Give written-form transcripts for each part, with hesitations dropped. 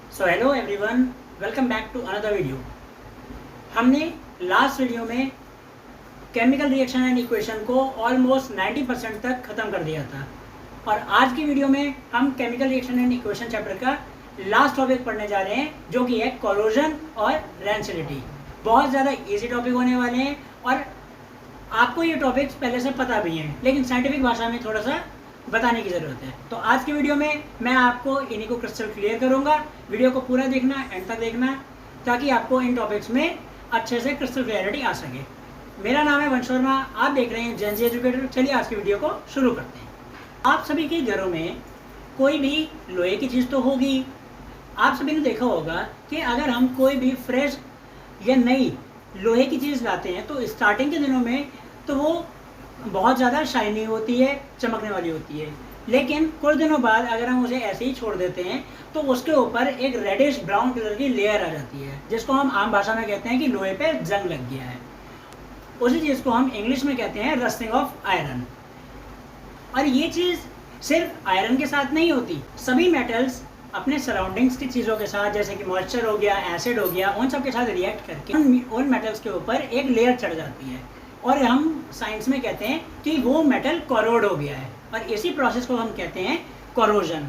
So hello everyone, welcome back to another video. हमने last video में chemical reaction and equation को almost 90% तक ख़त्म कर दिया था और आज की वीडियो में हम chemical reaction and equation chapter का लास्ट टॉपिक पढ़ने जा रहे हैं, जो कि है कोरोजन और रेंसिडिटी। बहुत ज़्यादा इजी टॉपिक होने वाले हैं और आपको ये टॉपिक्स पहले से पता भी हैं, लेकिन साइंटिफिक भाषा में थोड़ा सा बताने की ज़रूरत है। तो आज की वीडियो में मैं आपको इन्हीं को क्रिस्टल क्लियर करूंगा। वीडियो को पूरा देखना, एंड तक देखना, ताकि आपको इन टॉपिक्स में अच्छे से क्रिस्टल क्लियरिटी आ सके। मेरा नाम है वंश वर्मा, आप देख रहे हैं जेनजी एजुकेटर। चलिए आज की वीडियो को शुरू करते हैं। आप सभी के घरों में कोई भी लोहे की चीज़ तो होगी। आप सभी ने देखा होगा कि अगर हम कोई भी फ्रेश या नई लोहे की चीज़ लाते हैं तो स्टार्टिंग के दिनों में तो वो बहुत ज़्यादा शाइनी होती है, चमकने वाली होती है, लेकिन कुछ दिनों बाद अगर हम उसे ऐसे ही छोड़ देते हैं तो उसके ऊपर एक रेडिश ब्राउन कलर की लेयर आ जाती है, जिसको हम आम भाषा में कहते हैं कि लोहे पे जंग लग गया है। उसी चीज़ को हम इंग्लिश में कहते हैं रस्टिंग ऑफ आयरन। और ये चीज़ सिर्फ आयरन के साथ नहीं होती, सभी मेटल्स अपने सराउंडिंग्स की चीज़ों के साथ, जैसे कि मॉइस्चर हो गया, एसिड हो गया, उन सब के साथ रिएक्ट करके उन मेटल्स के ऊपर एक लेयर चढ़ जाती है और हम साइंस में कहते हैं कि वो मेटल कोरोड हो गया है, और इसी प्रोसेस को हम कहते हैं कोरोजन।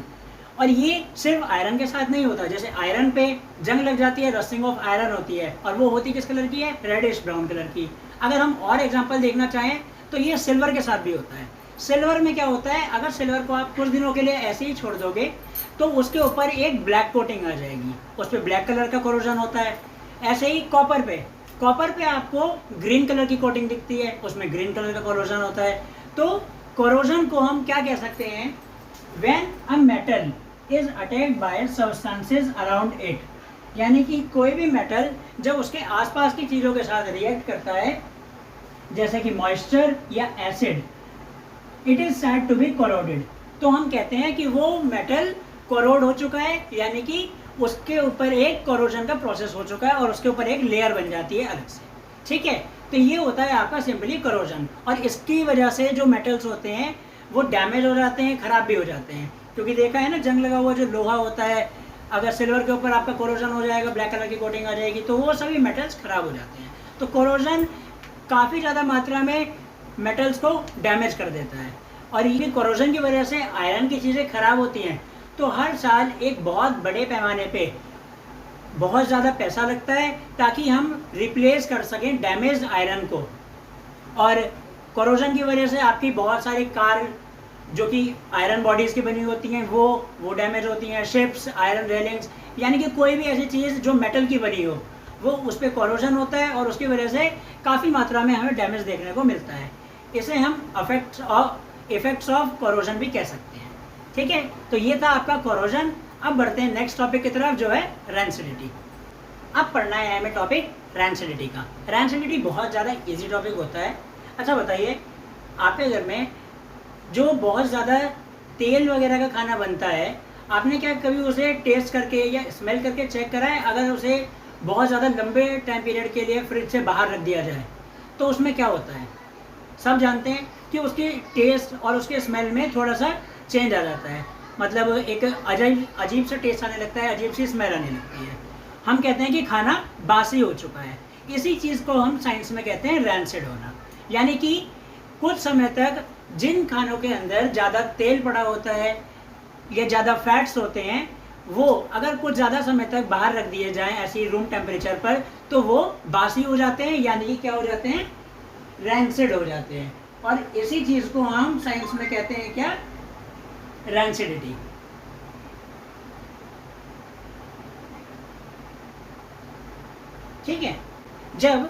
और ये सिर्फ आयरन के साथ नहीं होता। जैसे आयरन पे जंग लग जाती है, रस्टिंग ऑफ आयरन होती है, और वो होती किस कलर की है? रेडिश ब्राउन कलर की। अगर हम और एग्जांपल देखना चाहें तो ये सिल्वर के साथ भी होता है। सिल्वर में क्या होता है, अगर सिल्वर को आप कुछ दिनों के लिए ऐसे ही छोड़ दोगे तो उसके ऊपर एक ब्लैक कोटिंग आ जाएगी, उस पर ब्लैक कलर का कोरोजन होता है। ऐसे ही कॉपर पे आपको ग्रीन कलर की कोटिंग दिखती है, उसमें ग्रीन कलर का कोरोजन होता है। तो कोरोजन को हम क्या कह सकते हैं? When a metal is attacked by substances around it, यानी कि कोई भी मेटल जब उसके आसपास की चीज़ों के साथ रिएक्ट करता है, जैसे कि मॉइस्चर या acid, it is said to be corroded. तो हम कहते हैं कि वो मेटल कोरोड हो चुका है, यानी कि उसके ऊपर एक कोरोजन का प्रोसेस हो चुका है और उसके ऊपर एक लेयर बन जाती है अलग से। ठीक है, तो ये होता है आपका सिंपली कोरोजन। और इसकी वजह से जो मेटल्स होते हैं वो डैमेज हो जाते हैं, खराब भी हो जाते हैं। क्योंकि देखा है ना, जंग लगा हुआ जो लोहा होता है, अगर सिल्वर के ऊपर आपका कोरोजन हो जाएगा, ब्लैक कलर की कोटिंग आ जाएगी, तो वो सभी मेटल्स खराब हो जाते हैं। तो कोरोजन काफ़ी ज़्यादा मात्रा में मेटल्स को डैमेज कर देता है, और ये कोरोजन की वजह से आयरन की चीज़ें खराब होती हैं। तो हर साल एक बहुत बड़े पैमाने पे बहुत ज़्यादा पैसा लगता है ताकि हम रिप्लेस कर सकें डैमेज आयरन को। और कोरोजन की वजह से आपकी बहुत सारी कार जो कि आयरन बॉडीज़ की बनी होती हैं वो डैमेज होती हैं। शिप्स, आयरन रेलिंग्स, यानी कि कोई भी ऐसी चीज़ जो मेटल की बनी हो वो उस पर कोरोजन होता है और उसकी वजह से काफ़ी मात्रा में हमें डैमेज देखने को मिलता है। इसे हम इफेक्ट्स ऑफ कोरोजन भी कह सकते हैं। ठीक है, तो ये था आपका कोरोजन। अब बढ़ते हैं नेक्स्ट टॉपिक की तरफ, जो है रेंसिडिटी। अब पढ़ना है हमें टॉपिक रेंसिडिटी का। रेंसिडिटी बहुत ज़्यादा इजी टॉपिक होता है। अच्छा बताइए, आपके घर में जो बहुत ज़्यादा तेल वगैरह का खाना बनता है, आपने क्या कभी उसे टेस्ट करके या स्मेल करके चेक करा है? अगर उसे बहुत ज़्यादा लंबे टाइम पीरियड के लिए फ्रिज से बाहर रख दिया जाए तो उसमें क्या होता है? सब जानते हैं कि उसके टेस्ट और उसके स्मेल में थोड़ा सा चेंज आ जाता है। मतलब एक अजीब सा टेस्ट आने लगता है, अजीब सी स्मेल आने लगती है। हम कहते हैं कि खाना बासी हो चुका है। इसी चीज़ को हम साइंस में कहते हैं रैंसिड होना। यानी कि कुछ समय तक जिन खानों के अंदर ज़्यादा तेल पड़ा होता है या ज़्यादा फैट्स होते हैं, वो अगर कुछ ज़्यादा समय तक बाहर रख दिए जाएं ऐसी रूम टेम्परेचर पर, तो वो बासी हो जाते हैं, यानी कि क्या हो जाते हैं? रैंसिड हो जाते हैं। और इसी चीज़ को हम साइंस में कहते हैं क्या? रैंसिडिटी। ठीक है, जब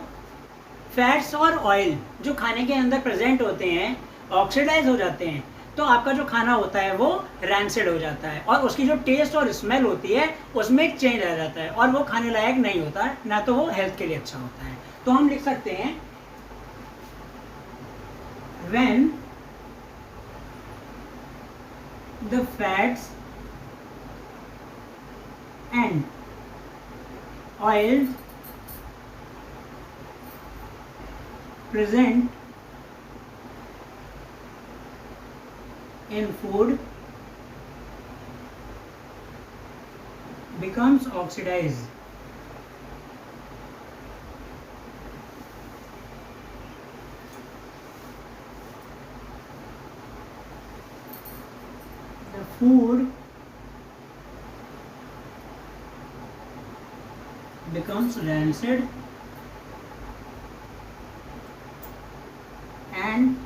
फैट्स और ऑयल जो खाने के अंदर प्रेजेंट होते हैं ऑक्सीडाइज हो जाते हैं, तो आपका जो खाना होता है वो रैंसिड हो जाता है, और उसकी जो टेस्ट और स्मेल होती है उसमें एक चेंज आ जाता है, और वो खाने लायक नहीं होता, ना तो वो हेल्थ के लिए अच्छा होता है। तो हम लिख सकते हैं, when the fats and oils present in food becomes oxidized. The food becomes rancid and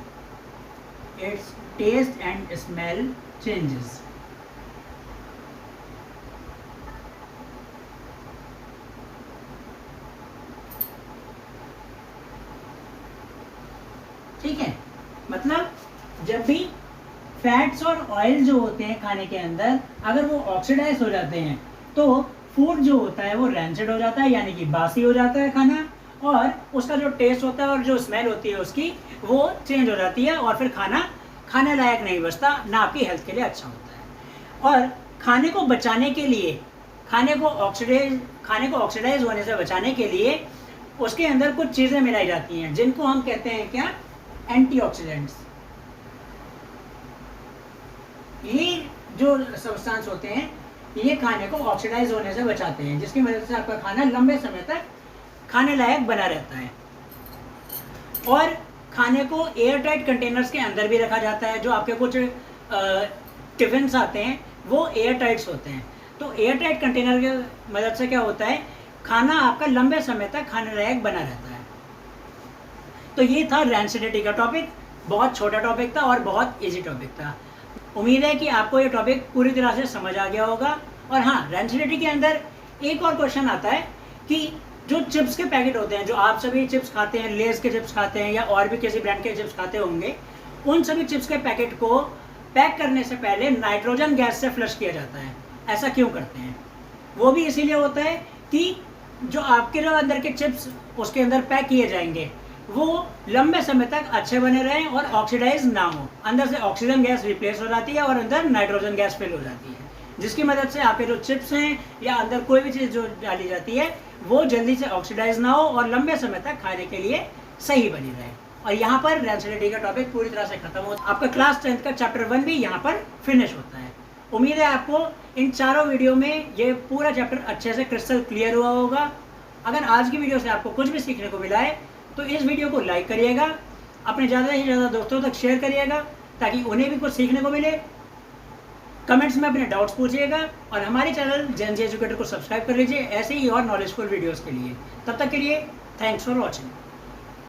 its taste and smell changes. ठीक है, मतलब जब भी फैट्स और ऑयल जो होते हैं खाने के अंदर, अगर वो ऑक्सीडाइज हो जाते हैं तो फूड जो होता है वो रैंसिड हो जाता है, यानी कि बासी हो जाता है खाना, और उसका जो टेस्ट होता है और जो स्मेल होती है उसकी वो चेंज हो जाती है, और फिर खाना खाने लायक नहीं बचता, ना आपकी हेल्थ के लिए अच्छा होता है। और खाने को बचाने के लिए, खाने को ऑक्सीडाइज होने से बचाने के लिए उसके अंदर कुछ चीज़ें मिलाई जाती हैं जिनको हम कहते हैं क्या, एंटीऑक्सीडेंट्स। ये जो सब्सटेंस होते हैं ये खाने को ऑक्सीडाइज होने से बचाते हैं, जिसकी वजह से आपका खाना लंबे समय तक खाने लायक बना रहता है। और खाने को एयर टाइट कंटेनर्स के अंदर भी रखा जाता है। जो आपके कुछ टिफिन्स आते हैं वो एयर टाइट्स होते हैं, तो एयर टाइट कंटेनर की मदद से क्या होता है, खाना आपका लंबे समय तक खाने लायक बना रहता है। तो ये था रैंसिडिटी का टॉपिक। बहुत छोटा टॉपिक था और बहुत इजी टॉपिक था। उम्मीद है कि आपको ये टॉपिक पूरी तरह से समझ आ गया होगा। और हाँ, रैंसिडिटी के अंदर एक और क्वेश्चन आता है कि जो चिप्स के पैकेट होते हैं, जो आप सभी चिप्स खाते हैं, लेज के चिप्स खाते हैं या और भी किसी ब्रांड के चिप्स खाते होंगे, उन सभी चिप्स के पैकेट को पैक करने से पहले नाइट्रोजन गैस से फ्लश किया जाता है। ऐसा क्यों करते हैं? वो भी इसीलिए होता है कि जो आपके जो अंदर के चिप्स उसके अंदर पैक किए जाएंगे वो लंबे समय तक अच्छे बने रहें और ऑक्सीडाइज ना हो। अंदर से ऑक्सीजन गैस रिप्लेस हो जाती है और अंदर नाइट्रोजन गैस फिल हो जाती है, जिसकी मदद से आपके जो चिप्स हैं या अंदर कोई भी चीज़ जो डाली जाती है वो जल्दी से ऑक्सीडाइज ना हो और लंबे समय तक खाने के लिए सही बनी रहे। और यहाँ पर रैंसिडिटी का टॉपिक पूरी तरह से खत्म होता है। आपका क्लास 10th का चैप्टर 1 भी यहाँ पर फिनिश होता है। उम्मीद है आपको इन चारों वीडियो में ये पूरा चैप्टर अच्छे से क्रिस्टल क्लियर हुआ होगा। अगर आज की वीडियो से आपको कुछ भी सीखने को मिला है तो इस वीडियो को लाइक करिएगा, अपने ज़्यादा से ज़्यादा दोस्तों तक शेयर करिएगा ताकि उन्हें भी कुछ सीखने को मिले। कमेंट्स में अपने डाउट्स पूछिएगा और हमारे चैनल जेन जी एजुकेटर को सब्सक्राइब कर लीजिए ऐसे ही और नॉलेजफुल वीडियोज़ के लिए। तब तक के लिए थैंक्स फॉर वॉचिंग।